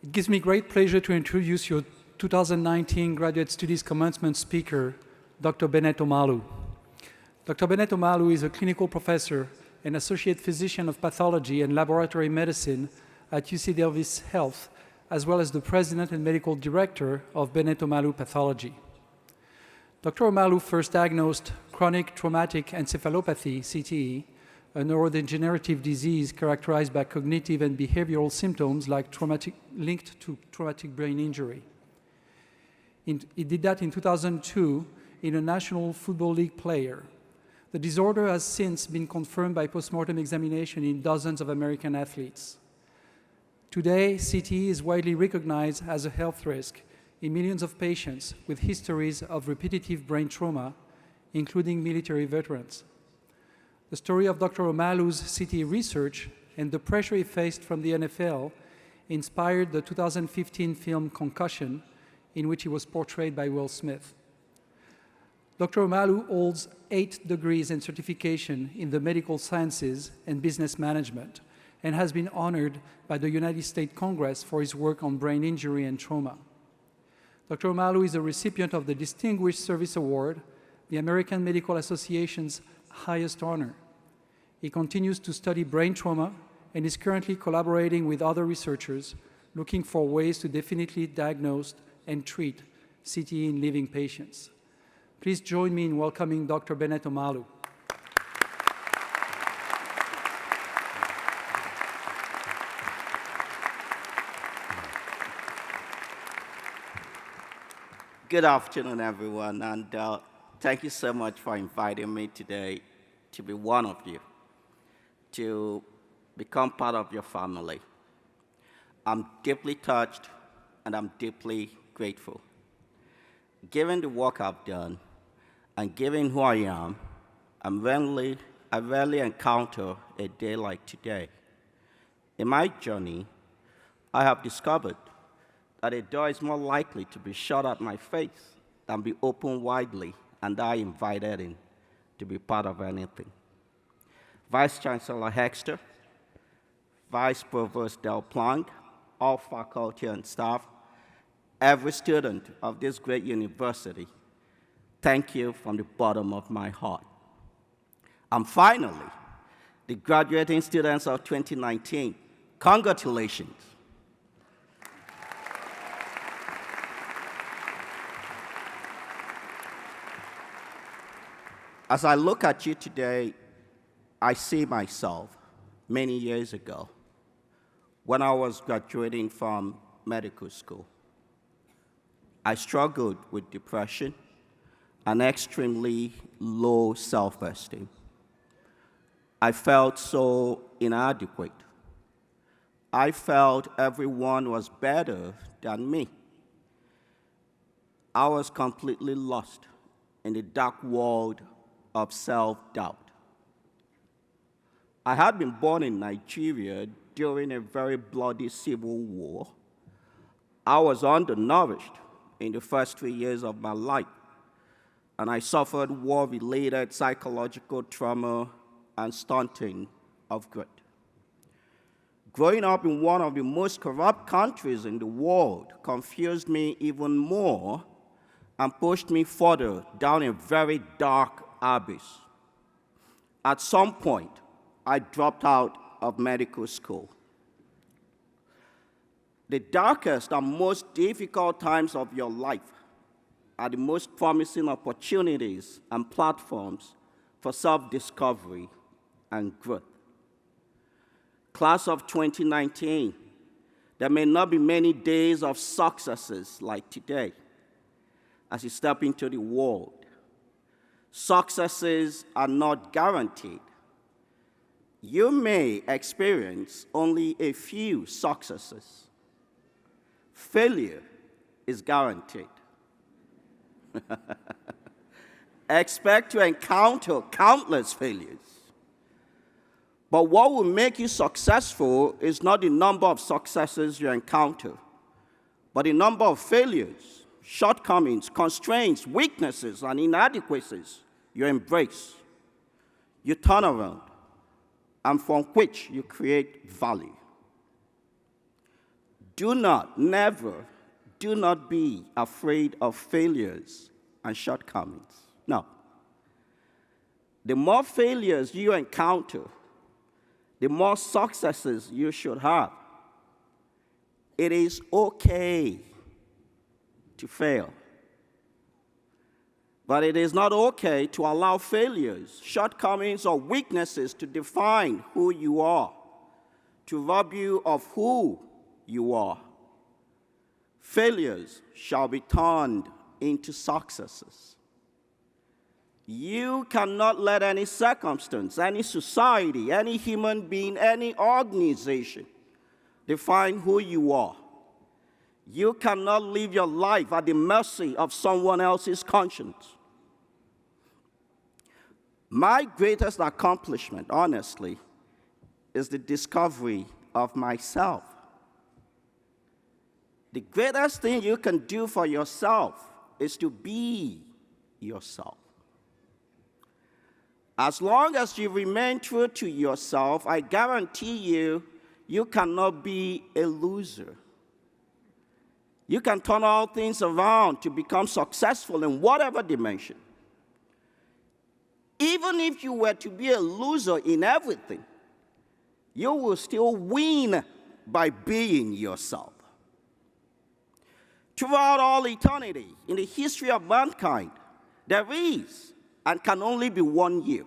It gives me great pleasure to introduce your 2019 Graduate Studies Commencement speaker, Dr. Bennet Omalu. Dr. Bennet Omalu is a clinical professor and associate physician of pathology and laboratory medicine at UC Davis Health, as well as the president and medical director of Bennet Omalu Pathology. Dr. Omalu first diagnosed chronic traumatic encephalopathy, CTE, a neurodegenerative disease characterized by cognitive and behavioral symptoms linked to traumatic brain injury. He did that in 2002 in a National Football League player. The disorder has since been confirmed by postmortem examination in dozens of American athletes. Today, CTE is widely recognized as a health risk in millions of patients with histories of repetitive brain trauma, including military veterans. The story of Dr. Omalu's CTE research and the pressure he faced from the NFL inspired the 2015 film Concussion, in which he was portrayed by Will Smith. Dr. Omalu holds 8 degrees and certification in the medical sciences and business management and has been honored by the United States Congress for his work on brain injury and trauma. Dr. Omalu is a recipient of the Distinguished Service Award, the American Medical Association's highest honor. He continues to study brain trauma and is currently collaborating with other researchers looking for ways to definitely diagnose and treat CTE in living patients. Please join me in welcoming Dr. Bennet Omalu. Good afternoon, everyone, and thank you so much for inviting me today to be one of you, to become part of your family. I'm deeply touched and I'm deeply grateful. Given the work I've done and given who I am, I rarely encounter a day like today. In my journey, I have discovered that a door is more likely to be shut at my face than be opened widely, and I invited in to be part of anything. Vice Chancellor Hexter, Vice Provost Del Planck, all faculty and staff, every student of this great university, thank you from the bottom of my heart. And finally, the graduating students of 2019, congratulations. As I look at you today, I see myself many years ago when I was graduating from medical school. I struggled with depression and extremely low self-esteem. I felt so inadequate. I felt everyone was better than me. I was completely lost in the dark world of self-doubt. I had been born in Nigeria during a very bloody civil war. I was undernourished in the first 3 years of my life, and I suffered war-related psychological trauma and stunting of growth. Growing up in one of the most corrupt countries in the world confused me even more and pushed me further down a very dark abyss. At some point, I dropped out of medical school. The darkest and most difficult times of your life are the most promising opportunities and platforms for self-discovery and growth. Class of 2019, there may not be many days of successes like today as you step into the world. Successes are not guaranteed. You may experience only a few successes. Failure is guaranteed. Expect to encounter countless failures. But what will make you successful is not the number of successes you encounter, but the number of failures, shortcomings, constraints, weaknesses, and inadequacies you embrace, you turn around, and from which you create value. do not be afraid of failures and shortcomings. No. The more failures you encounter, the more successes you should have. It is okay to fail. But it is not okay to allow failures, shortcomings, or weaknesses to define who you are, to rob you of who you are. Failures shall be turned into successes. You cannot let any circumstance, any society, any human being, any organization define who you are. You cannot live your life at the mercy of someone else's conscience. My greatest accomplishment, honestly, is the discovery of myself. The greatest thing you can do for yourself is to be yourself. As long as you remain true to yourself, I guarantee you, you cannot be a loser. You can turn all things around to become successful in whatever dimension. Even if you were to be a loser in everything, you will still win by being yourself. Throughout all eternity, in the history of mankind, there is and can only be one you.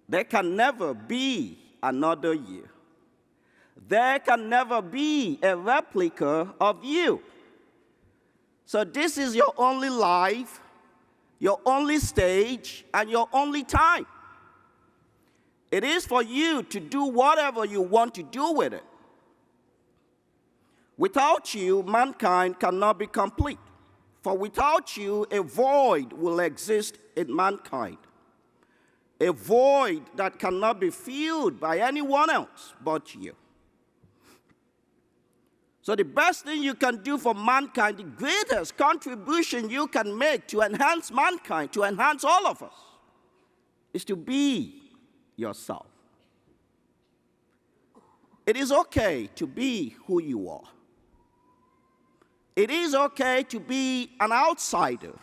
There can never be another you. There can never be a replica of you. So this is your only life, your only stage, and your only time. It is for you to do whatever you want to do with it. Without you, mankind cannot be complete. For without you, a void will exist in mankind. A void that cannot be filled by anyone else but you. So the best thing you can do for mankind, the greatest contribution you can make to enhance mankind, to enhance all of us, is to be yourself. It is okay to be who you are. It is okay to be an outsider.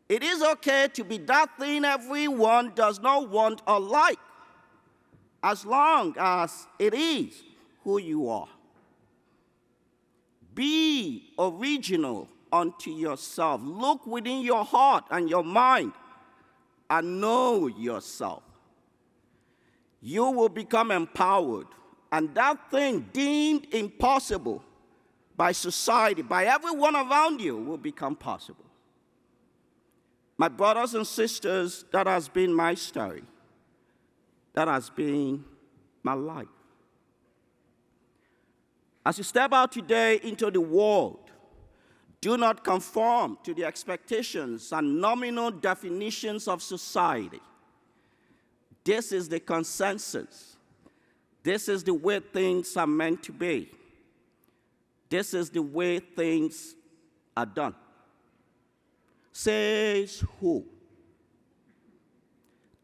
It is okay to be that thing everyone does not want or like, as long as it is who you are. Be original unto yourself. Look within your heart and your mind and know yourself. You will become empowered, and that thing deemed impossible by society, by everyone around you, will become possible. My brothers and sisters, that has been my story. That has been my life. As you step out today into the world, do not conform to the expectations and nominal definitions of society. This is the consensus. This is the way things are meant to be. This is the way things are done. Says who?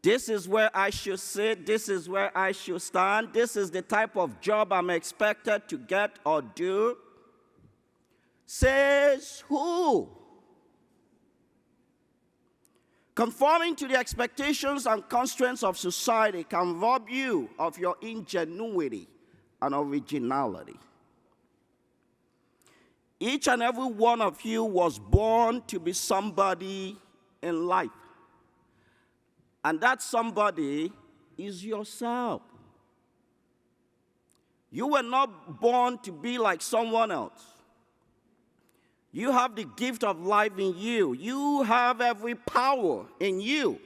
This is where I should sit. This is where I should stand. This is the type of job I'm expected to get or do. Says who? Conforming to the expectations and constraints of society can rob you of your ingenuity and originality. Each and every one of you was born to be somebody in life. And that somebody is yourself. You were not born to be like someone else. You have the gift of life in you. You have every power in you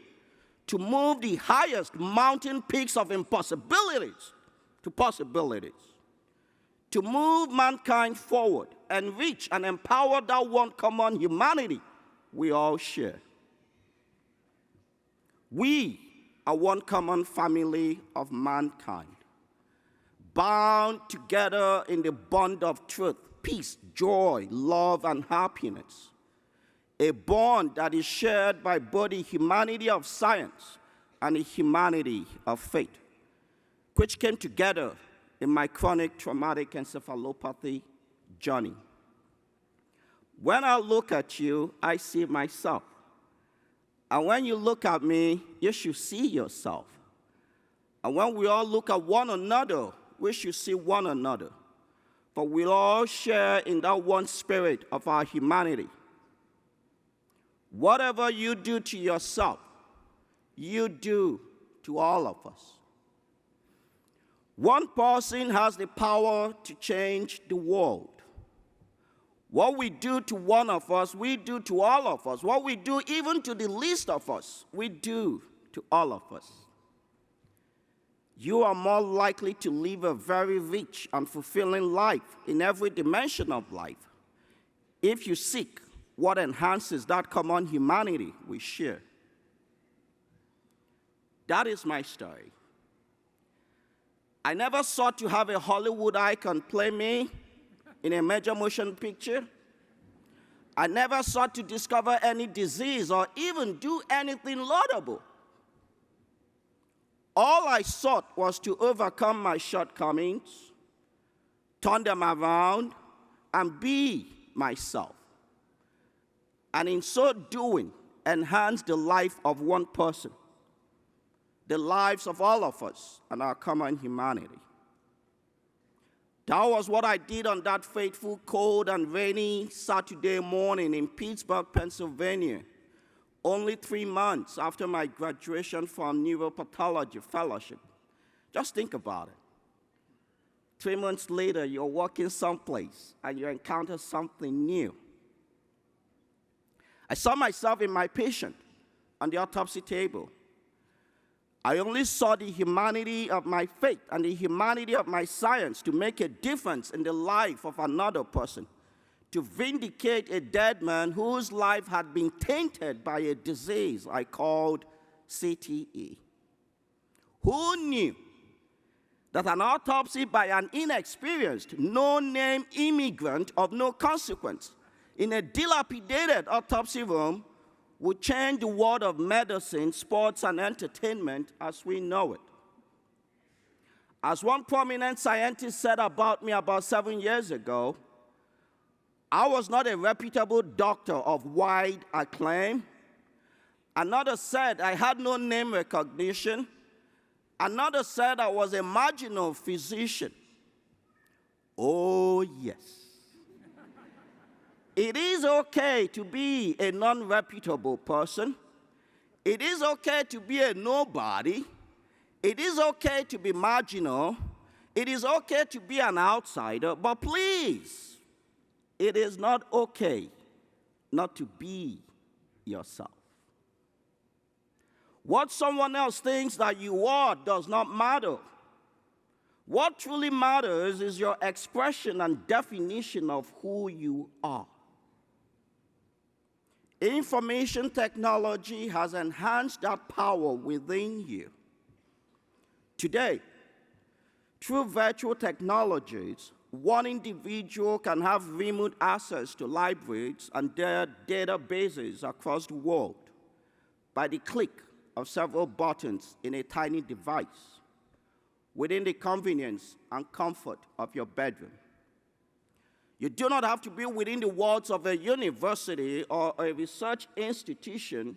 to move the highest mountain peaks of impossibilities to possibilities. To move mankind forward and reach and empower that one common humanity we all share. We are one common family of mankind, bound together in the bond of truth, peace, joy, love, and happiness. A bond that is shared by both the humanity of science and the humanity of faith, which came together in my chronic traumatic encephalopathy journey. When I look at you, I see myself. And when you look at me, you should see yourself. And when we all look at one another, we should see one another. For we all share in that one spirit of our humanity. Whatever you do to yourself, you do to all of us. One person has the power to change the world. What we do to one of us, we do to all of us. What we do even to the least of us, we do to all of us. You are more likely to live a very rich and fulfilling life in every dimension of life if you seek what enhances that common humanity we share. That is my story. I never sought to have a Hollywood icon play me in a major motion picture. I never sought to discover any disease or even do anything laudable. All I sought was to overcome my shortcomings, turn them around, and be myself. And in so doing, enhance the life of one person, the lives of all of us and our common humanity. That was what I did on that fateful, cold, and rainy Saturday morning in Pittsburgh, Pennsylvania, only 3 months after my graduation from neuropathology fellowship. Just think about it. 3 months later, you're walking someplace and you encounter something new. I saw myself in my patient on the autopsy table. I only saw the humanity of my faith and the humanity of my science to make a difference in the life of another person, to vindicate a dead man whose life had been tainted by a disease I called CTE. Who knew that an autopsy by an inexperienced, no-name immigrant of no consequence in a dilapidated autopsy room would change the world of medicine, sports, and entertainment as we know it? As one prominent scientist said about me about 7 years ago, I was not a reputable doctor of wide acclaim. Another said I had no name recognition. Another said I was a marginal physician. Oh, yes. It is okay to be a non-reputable person. It is okay to be a nobody. It is okay to be marginal. It is okay to be an outsider. But please, it is not okay not to be yourself. What someone else thinks that you are does not matter. What truly matters is your expression and definition of who you are. Information technology has enhanced that power within you. Today, through virtual technologies, one individual can have remote access to libraries and their databases across the world by the click of several buttons in a tiny device within the convenience and comfort of your bedroom. You do not have to be within the walls of a university or a research institution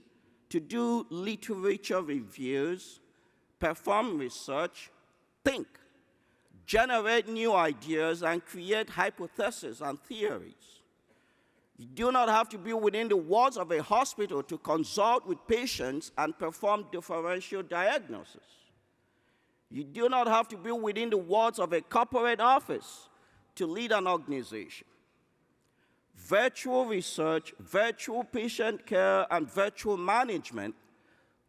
to do literature reviews, perform research, think, generate new ideas, and create hypotheses and theories. You do not have to be within the walls of a hospital to consult with patients and perform differential diagnosis. You do not have to be within the walls of a corporate office to lead an organization. Virtual research, virtual patient care, and virtual management,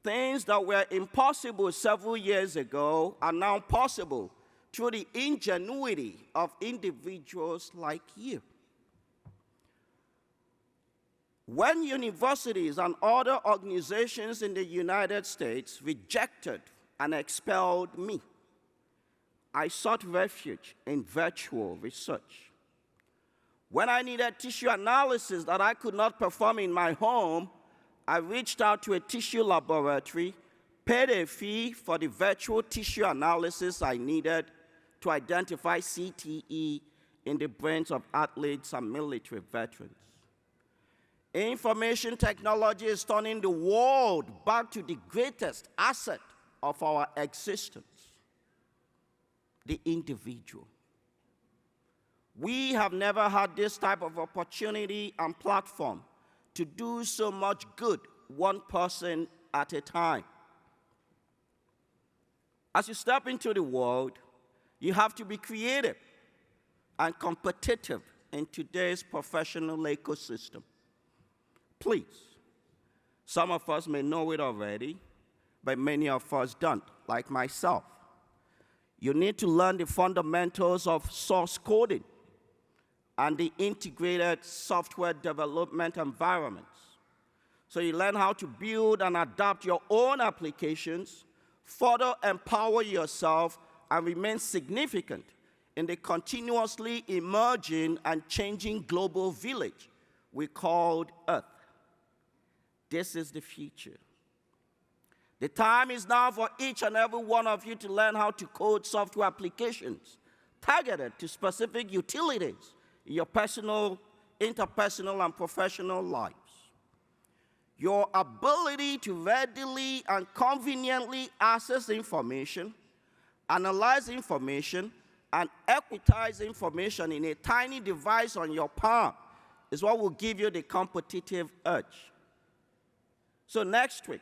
things that were impossible several years ago, are now possible through the ingenuity of individuals like you. When universities and other organizations in the United States rejected and expelled me, I sought refuge in virtual research. When I needed tissue analysis that I could not perform in my home, I reached out to a tissue laboratory, paid a fee for the virtual tissue analysis I needed, to identify CTE in the brains of athletes and military veterans. Information technology is turning the world back to the greatest asset of our existence, the individual. We have never had this type of opportunity and platform to do so much good, one person at a time. As you step into the world, you have to be creative and competitive in today's professional ecosystem. Please, some of us may know it already, but many of us don't, like myself. You need to learn the fundamentals of source coding and the integrated software development environments. So you learn how to build and adapt your own applications, further empower yourself, and remain significant in the continuously emerging and changing global village we called Earth. This is the future. The time is now for each and every one of you to learn how to code software applications targeted to specific utilities in your personal, interpersonal, and professional lives. Your ability to readily and conveniently access information, analyze information, and equitize information in a tiny device on your palm is what will give you the competitive edge. So next week,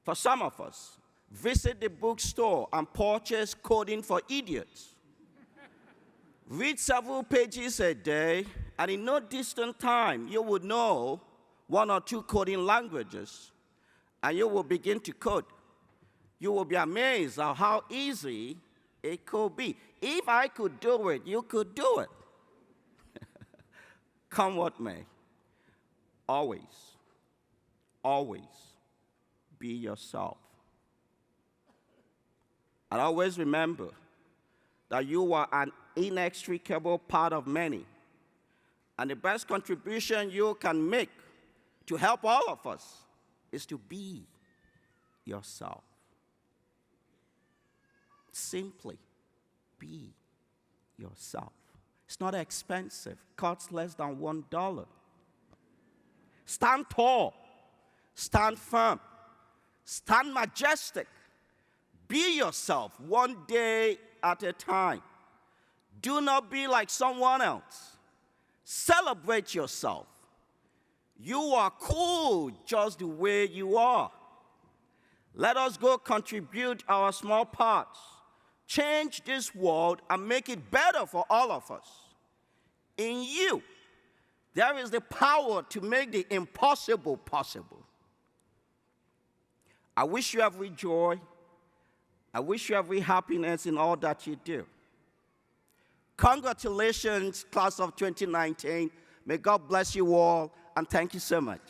for some of us, visit the bookstore and purchase Coding for Idiots. Read several pages a day, and in no distant time, you will know one or two coding languages, and you will begin to code. You will be amazed at how easy it could be. If I could do it, you could do it. Come what may, always be yourself. And always remember that you are an inextricable part of many. And the best contribution you can make to help all of us is to be yourself. Simply be yourself. It's not expensive. Costs less than $1. Stand tall. Stand firm. Stand majestic. Be yourself one day at a time. Do not be like someone else. Celebrate yourself. You are cool just the way you are. Let us go contribute our small parts. Change this world and make it better for all of us. In you, there is the power to make the impossible possible. I wish you every joy. I wish you every happiness in all that you do. Congratulations, class of 2019. May God bless you all, and thank you so much.